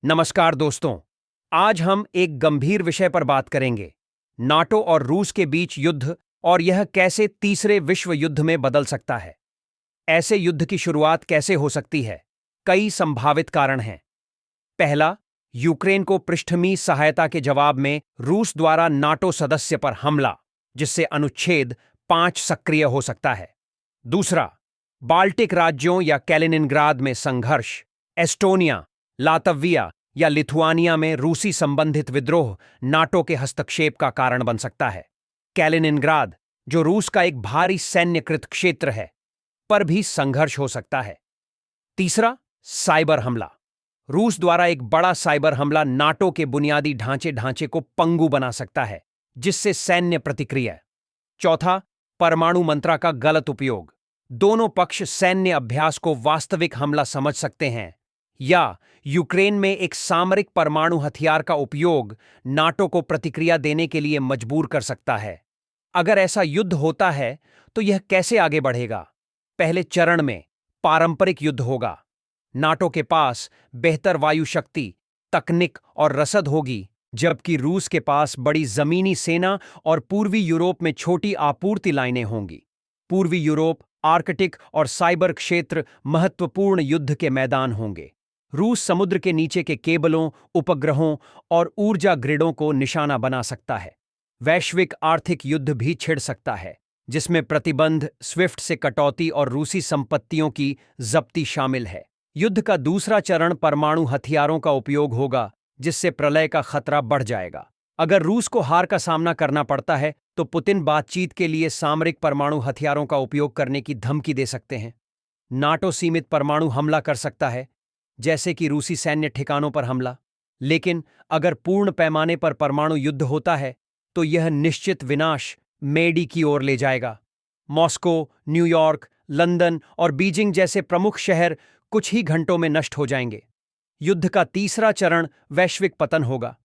नमस्कार दोस्तों। आज हम एक गंभीर विषय पर बात करेंगे, नाटो और रूस के बीच युद्ध और यह कैसे तीसरे विश्व युद्ध में बदल सकता है। ऐसे युद्ध की शुरुआत कैसे हो सकती है? कई संभावित कारण हैं। पहला, यूक्रेन को पृष्ठभूमि सहायता के जवाब में रूस द्वारा नाटो सदस्य पर हमला, जिससे अनुच्छेद 5 सक्रिय हो सकता है। दूसरा, बाल्टिक राज्यों या कैलिनिनग्राद में संघर्ष, एस्टोनिया, लातविया या लिथुआनिया में रूसी संबंधित विद्रोह नाटो के हस्तक्षेप का कारण बन सकता है। कैलिनिनग्राद, जो रूस का एक भारी सैन्यकृत क्षेत्र है, पर भी संघर्ष हो सकता है। तीसरा, साइबर हमला। रूस द्वारा एक बड़ा साइबर हमला नाटो के बुनियादी ढांचे को पंगु बना सकता है, जिससे सैन्य प्रतिक्रिया। चौथा, परमाणु मंत्र का गलत उपयोग। दोनों पक्ष सैन्य अभ्यास को वास्तविक हमला समझ सकते हैं, या यूक्रेन में एक सामरिक परमाणु हथियार का उपयोग नाटो को प्रतिक्रिया देने के लिए मजबूर कर सकता है। अगर ऐसा युद्ध होता है तो यह कैसे आगे बढ़ेगा? पहले चरण में पारंपरिक युद्ध होगा। नाटो के पास बेहतर वायु शक्ति, तकनीक और रसद होगी, जबकि रूस के पास बड़ी जमीनी सेना और पूर्वी यूरोप में छोटी आपूर्ति लाइनें होंगी। पूर्वी यूरोप, आर्कटिक और साइबर क्षेत्र महत्वपूर्ण युद्ध के मैदान होंगे। रूस समुद्र के नीचे के केबलों, उपग्रहों और ऊर्जा ग्रिडों को निशाना बना सकता है। वैश्विक आर्थिक युद्ध भी छिड़ सकता है, जिसमें प्रतिबंध, स्विफ्ट से कटौती और रूसी संपत्तियों की जब्ती शामिल है। युद्ध का दूसरा चरण परमाणु हथियारों का उपयोग होगा, जिससे प्रलय का खतरा बढ़ जाएगा। अगर रूस को हार का सामना करना पड़ता है तो पुतिन बातचीत के लिए सामरिक परमाणु हथियारों का उपयोग करने की धमकी दे सकते हैं। नाटो सीमित परमाणु हमला कर सकता है, जैसे कि रूसी सैन्य ठिकानों पर हमला। लेकिन अगर पूर्ण पैमाने पर परमाणु युद्ध होता है तो यह निश्चित विनाश मेडी की ओर ले जाएगा। मॉस्को, न्यूयॉर्क, लंदन और बीजिंग जैसे प्रमुख शहर कुछ ही घंटों में नष्ट हो जाएंगे। युद्ध का तीसरा चरण वैश्विक पतन होगा।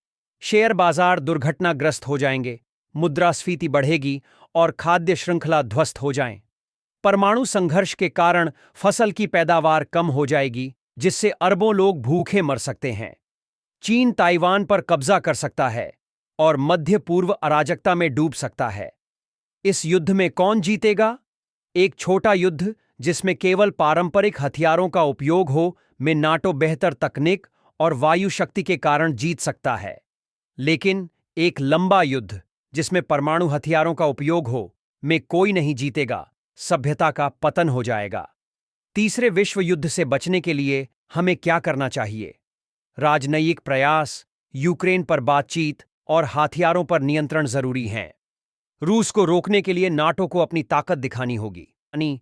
शेयर बाजार दुर्घटनाग्रस्त हो जाएंगे, मुद्रास्फीति बढ़ेगी और खाद्य श्रृंखला ध्वस्त हो जाएं। परमाणु संघर्ष के कारण फसल की पैदावार कम हो जाएगी, जिससे अरबों लोग भूखे मर सकते हैं। चीन ताइवान पर कब्जा कर सकता है और मध्य पूर्व अराजकता में डूब सकता है। इस युद्ध में कौन जीतेगा? एक छोटा युद्ध जिसमें केवल पारंपरिक हथियारों का उपयोग हो में नाटो बेहतर तकनीक और वायु शक्ति के कारण जीत सकता है। लेकिन एक लंबा युद्ध जिसमें परमाणु हथियारों का उपयोग हो में कोई नहीं जीतेगा। सभ्यता का पतन हो जाएगा। तीसरे विश्व युद्ध से बचने के लिए हमें क्या करना चाहिए? राजनयिक प्रयास, यूक्रेन पर बातचीत और हथियारों पर नियंत्रण जरूरी हैं। रूस को रोकने के लिए नाटो को अपनी ताकत दिखानी होगी, यानी